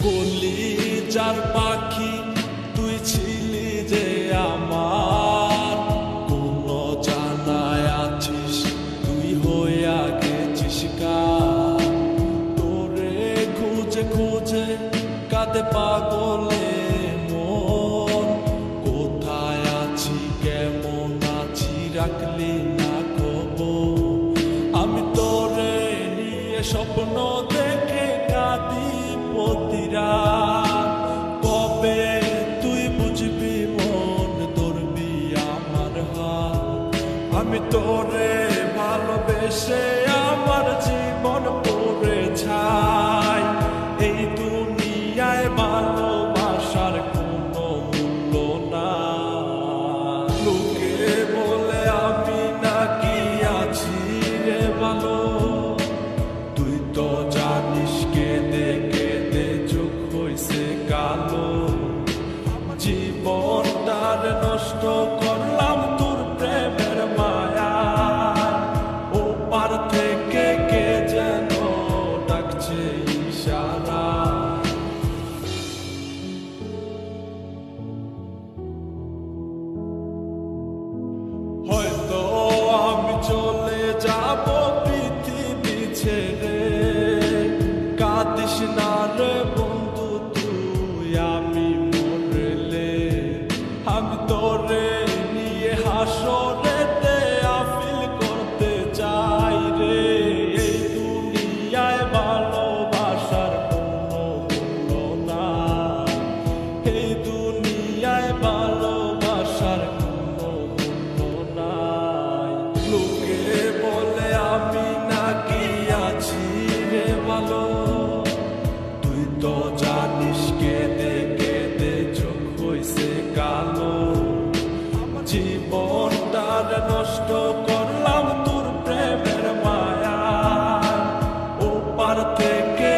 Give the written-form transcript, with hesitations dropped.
কলিজার পাখি তুই ছিলি যে আমার, কোন জানায় আছিস তুই হইয়া গেছিস কার। তোরে খুঁজে খুঁজে কাঁদে পাগলে মন, কোথায় আছি কেমন আছি রাখলি না খবর। আমি তোরে নিয়ে স্বপ্ন দেখে কাঁদি প্রতিরাত, কবে তুই বুঝবি মন ধরবি আমার হাত। আমি তোরে ভালোবেসে আমার জীবন পড়ে ছাই, এই দুনিয়ায় ভালোবাসার কোনো মূল্য নাই। লোকে বলে আমি নাকি আছি রে ভালো, তুই তো জানিস কেঁদে কেঁদে চোখ হইছে কালো। জীবনটার নষ্ট করলাম তোর প্রেমের মায়া, ও পার থেকে কে যেন ডাকছে ইশারা। হয়তো আমি চলে যাব পৃথিবী ছেড়ে, কাঁদিস না রে বন্ধু তুই আমি মরলে। আমি তোরে নিয়ে হাসরেতে আফিল করতে চাই রে, এই দুনিয়ায় ভালোবাসার কোনো মূল্য নাই, এই দুনিয়ায় ভালোবাসার কোনো মূল্য নাই। লোকে বলে আমি নাকি আছি রে ভালো, তুই তো জানিস কেঁদে কেঁদে চোখ হইছে কালো। জীবনটার নষ্ট করলাম তোর প্রেমের মায়া, ও পার থেকে